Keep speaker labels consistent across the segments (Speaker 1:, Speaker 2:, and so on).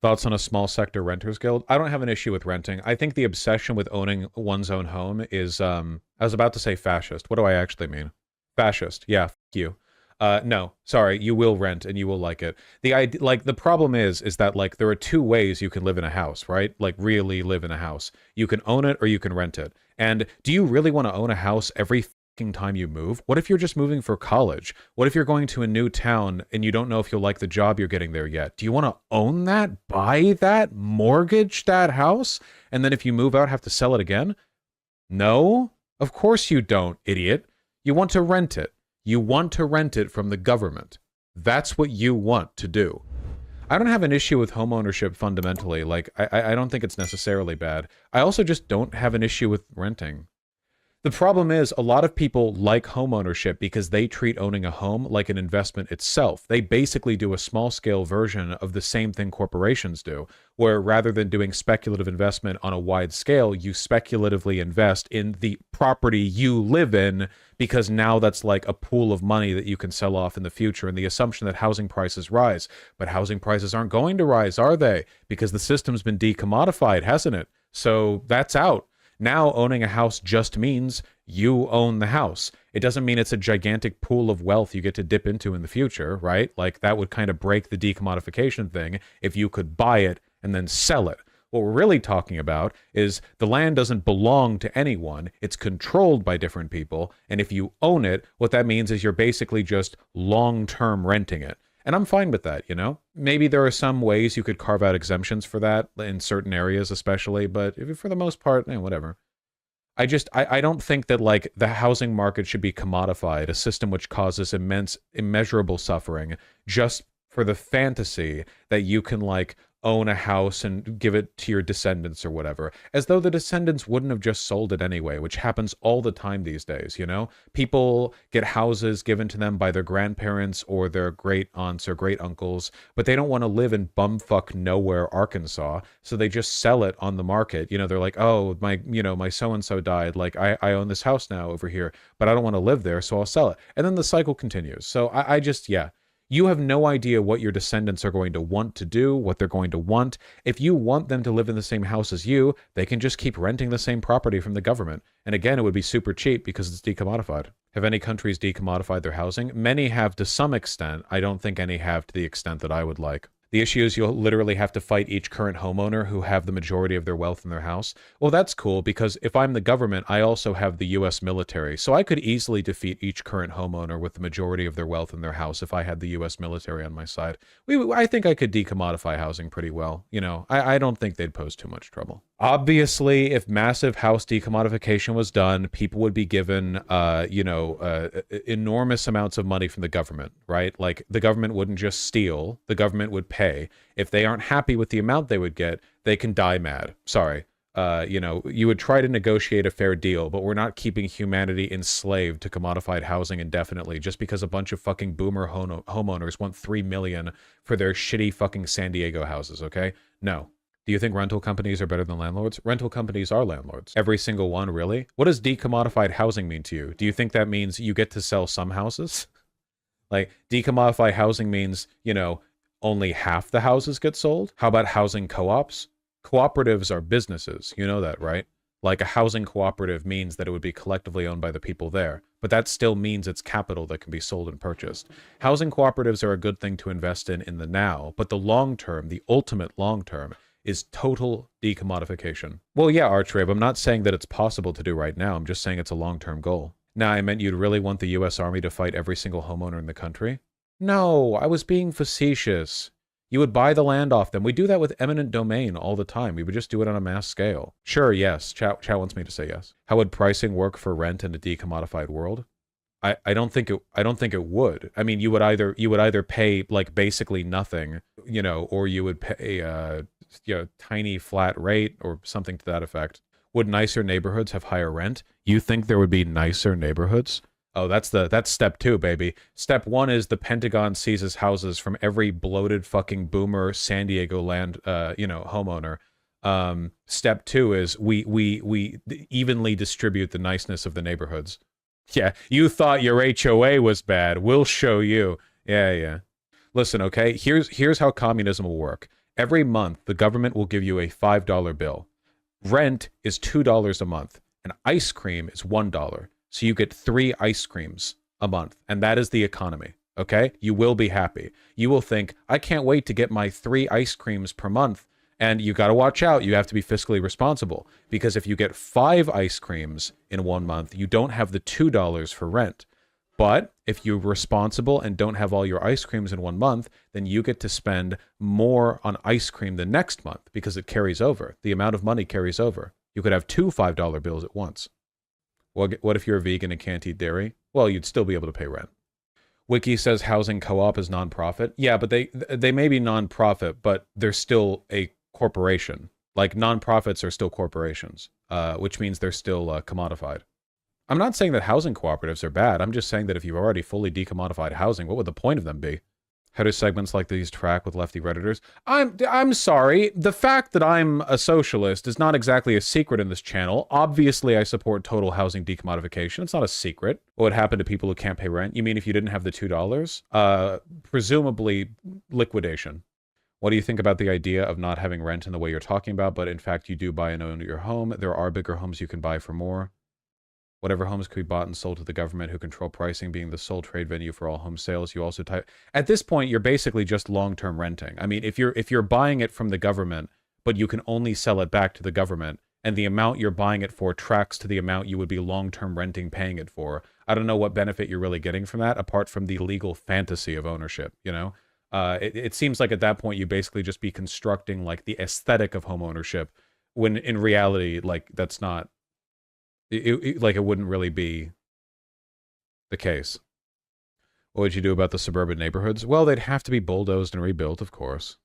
Speaker 1: Thoughts on a small sector renters guild? I don't have an issue with renting. I think the obsession with owning one's own home is, I was about to say fascist. What do I actually mean? Fascist. Yeah, f you. No, sorry, you will rent and you will like it. The idea, like, the problem is that, like, there are two ways you can live in a house, right? Like, really live in a house. You can own it or you can rent it. And do you really want to own a house every fucking time you move? What if you're just moving for college? What if you're going to a new town and you don't know if you'll like the job you're getting there yet? Do you want to own that, buy that, mortgage that house, and then if you move out, have to sell it again? No, of course you don't, idiot. You want to rent it. You want to rent it from the government. That's what you want to do. I don't have an issue with homeownership fundamentally. Like, I don't think it's necessarily bad. I also just don't have an issue with renting. The problem is a lot of people like homeownership because they treat owning a home like an investment itself. They basically do a small-scale version of the same thing corporations do, where rather than doing speculative investment on a wide scale, you speculatively invest in the property you live in because now that's like a pool of money that you can sell off in the future, and the assumption that housing prices rise. But housing prices aren't going to rise, are they? Because the system's been decommodified, hasn't it? So that's out. Now owning a house just means you own the house. It doesn't mean it's a gigantic pool of wealth you get to dip into in the future, right? Like, that would kind of break the decommodification thing if you could buy it and then sell it. What we're really talking about is the land doesn't belong to anyone. It's controlled by different people. And if you own it, what that means is you're basically just long-term renting it. And I'm fine with that, you know? Maybe there are some ways you could carve out exemptions for that in certain areas especially, but for the most part, whatever. I don't think that, like, the housing market should be commodified, a system which causes immeasurable suffering just for the fantasy that you can, like, own a house and give it to your descendants or whatever, as though the descendants wouldn't have just sold it anyway, which happens all the time these days, you know? People get houses given to them by their grandparents or their great aunts or great uncles, but they don't want to live in bumfuck nowhere, Arkansas, so they just sell it on the market. You know, they're like, oh, my so-and-so died, like, I own this house now over here, but I don't want to live there, so I'll sell it. And then the cycle continues. So I just, yeah. You have no idea what your descendants are going to want to do, what they're going to want. If you want them to live in the same house as you, they can just keep renting the same property from the government. And again, it would be super cheap because it's decommodified. Have any countries decommodified their housing? Many have to some extent. I don't think any have to the extent that I would like. The issue is you'll literally have to fight each current homeowner who have the majority of their wealth in their house. Well, that's cool, because if I'm the government, I also have the US military. So I could easily defeat each current homeowner with the majority of their wealth in their house if I had the US military on my side. I think I could decommodify housing pretty well. You know, I don't think they'd pose too much trouble. Obviously, if massive house decommodification was done, people would be given, enormous amounts of money from the government, right? Like, the government wouldn't just steal, the government would pay. If they aren't happy with the amount they would get, they can die mad. Sorry. You would try to negotiate a fair deal, but we're not keeping humanity enslaved to commodified housing indefinitely just because a bunch of fucking boomer homeowners want $3 million for their shitty fucking San Diego houses, okay? No. Do you think rental companies are better than landlords? Rental companies are landlords. Every single one, really? What does decommodified housing mean to you? Do you think that means you get to sell some houses? Like, decommodified housing means, only half the houses get sold? How about housing co-ops? Cooperatives are businesses. You know that, right? Like, a housing cooperative means that it would be collectively owned by the people there, but that still means it's capital that can be sold and purchased. Housing cooperatives are a good thing to invest in the now, but the long term, the ultimate long term, is total decommodification. Well, yeah, Archrabe, I'm not saying that it's possible to do right now. I'm just saying it's a long-term goal. Now, I meant you'd really want the U.S. Army to fight every single homeowner in the country? No, I was being facetious. You would buy the land off them. We do that with eminent domain all the time. We would just do it on a mass scale. Sure, yes. Chow wants me to say yes. How would pricing work for rent in a decommodified world? I don't think it would. I mean, you would either pay, like, basically nothing, or you would pay tiny flat rate or something to that effect. Would nicer neighborhoods have higher rent? You think there would be nicer neighborhoods? Oh, that's step 2, baby. Step 1 is the Pentagon seizes houses from every bloated fucking boomer San Diego land, homeowner. Step 2 is we evenly distribute the niceness of the neighborhoods. Yeah, you thought your HOA was bad. We'll show you. Yeah. Listen, okay? Here's how communism will work. Every month, the government will give you a $5 bill. Rent is $2 a month, and ice cream is $1. So you get 3 ice creams a month, and that is the economy, okay? You will be happy. You will think, I can't wait to get my 3 ice creams per month, and you got to watch out. You have to be fiscally responsible, because if you get 5 ice creams in 1 month, you don't have the $2 for rent. But if you're responsible and don't have all your ice creams in 1 month, then you get to spend more on ice cream the next month because it carries over. The amount of money carries over. You could have 2 $5 bills at once. What if you're a vegan and can't eat dairy? Well, you'd still be able to pay rent. Wiki says housing co-op is nonprofit. Yeah, but they may be nonprofit, but they're still a corporation. Like, nonprofits are still corporations, which means they're still commodified. I'm not saying that housing cooperatives are bad. I'm just saying that if you've already fully decommodified housing, what would the point of them be? How do segments like these track with lefty Redditors? I'm sorry. The fact that I'm a socialist is not exactly a secret in this channel. Obviously, I support total housing decommodification. It's not a secret. What would happen to people who can't pay rent? You mean if you didn't have the $2? Presumably liquidation. What do you think about the idea of not having rent in the way you're talking about, but in fact you do buy and own your home? There are bigger homes you can buy for more. Whatever homes could be bought and sold to the government, who control pricing, being the sole trade venue for all home sales. You also type at this point, you're basically just long-term renting. I mean, if you're buying it from the government, but you can only sell it back to the government, and the amount you're buying it for tracks to the amount you would be long-term renting paying it for, I don't know what benefit you're really getting from that, apart from the legal fantasy of ownership, you know? It seems like at that point you basically just be constructing like the aesthetic of home ownership, when in reality, like that's not. Like it wouldn't really be the case. What would you do about the suburban neighborhoods? Well, they'd have to be bulldozed and rebuilt, of course.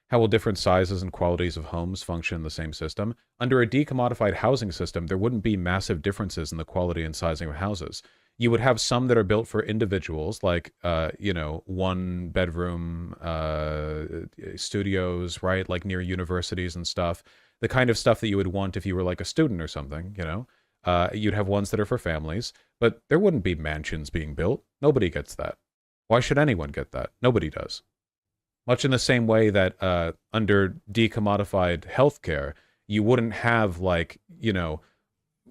Speaker 1: How will different sizes and qualities of homes function in the same system? Under a decommodified housing system, there wouldn't be massive differences in the quality and sizing of houses. You would have some that are built for individuals, like, you know, 1-bedroom studios, right? Like near universities and stuff. The kind of stuff that you would want if you were like a student or something, you know? You'd have ones that are for families, but there wouldn't be mansions being built. Nobody gets that. Why should anyone get that? Nobody does. Much in the same way that under decommodified healthcare, you wouldn't have, like, you know,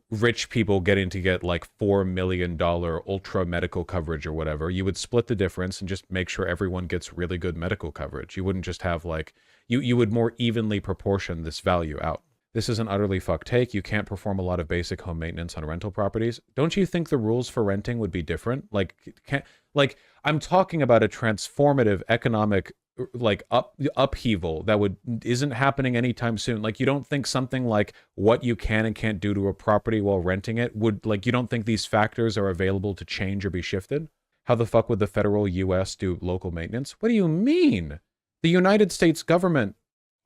Speaker 1: rich people getting to get like $4 million ultra medical coverage or whatever. You would split the difference and just make sure everyone gets really good medical coverage. You wouldn't just have like, you would more evenly proportion this value out. This is an utterly fucked take. You can't perform a lot of basic home maintenance on rental properties. Don't you think the rules for renting would be different? Like I'm talking about a transformative economic like upheaval that isn't happening anytime soon. Like, you don't think something like what you can and can't do to a property while renting it would, like, you don't think these factors are available to change or be shifted? How the fuck would the federal US do local maintenance? What do you mean? The United States government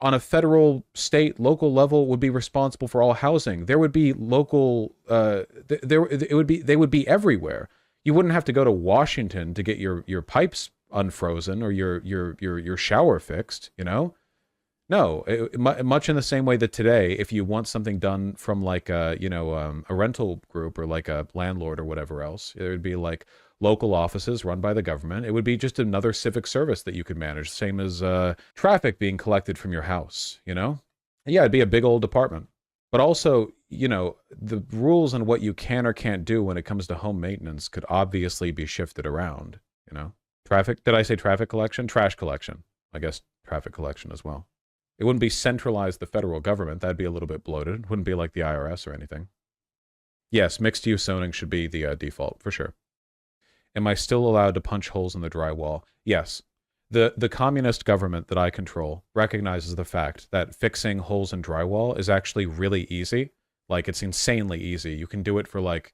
Speaker 1: on a federal, state, local level would be responsible for all housing. There would be local, they would be everywhere. You wouldn't have to go to Washington to get your pipes unfrozen or your shower fixed, you know? No, much in the same way that today, if you want something done from like a, you know, a rental group or like a landlord or whatever else, it would be like local offices run by the government. It would be just another civic service that you could manage, same as traffic being collected from your house, you know? Yeah, it'd be a big old department. But also, you know, the rules on what you can or can't do when it comes to home maintenance could obviously be shifted around, you know? Traffic, did I say traffic collection? Trash collection. I guess traffic collection as well. It wouldn't be centralized the federal government. That'd be a little bit bloated. It wouldn't be like the IRS or anything. Yes, mixed-use zoning should be the default, for sure. Am I still allowed to punch holes in the drywall? Yes. The communist government that I control recognizes the fact that fixing holes in drywall is actually really easy. Like, it's insanely easy. You can do it for like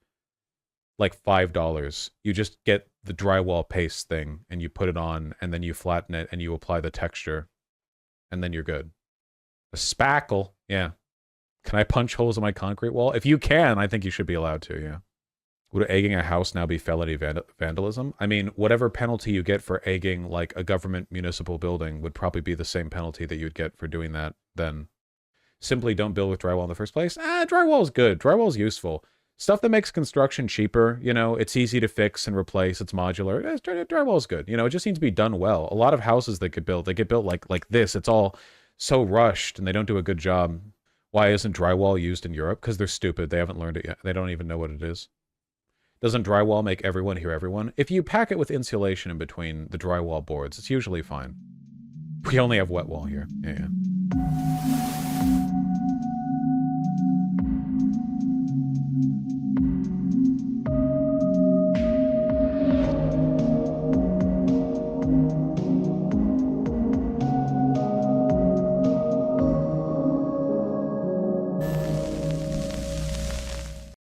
Speaker 1: $5. You just get the drywall paste thing and you put it on and then you flatten it and you apply the texture and then you're good. A spackle, yeah. Can I punch holes in my concrete wall? If you can, I think you should be allowed to, yeah. Would egging a house now be felony vandalism? I mean, whatever penalty you get for egging like a government municipal building would probably be the same penalty that you'd get for doing that then. Simply don't build with drywall in the first place. Drywall is good. Drywall is useful. Stuff that makes construction cheaper, you know, it's easy to fix and replace, it's modular. Drywall's good. You know, it just needs to be done well. A lot of houses they get built like this. It's all so rushed and they don't do a good job. Why isn't drywall used in Europe? Because they're stupid. They haven't learned it yet. They don't even know what it is. Doesn't drywall make everyone hear everyone? If you pack it with insulation in between the drywall boards, it's usually fine. We only have wet wall here. Yeah.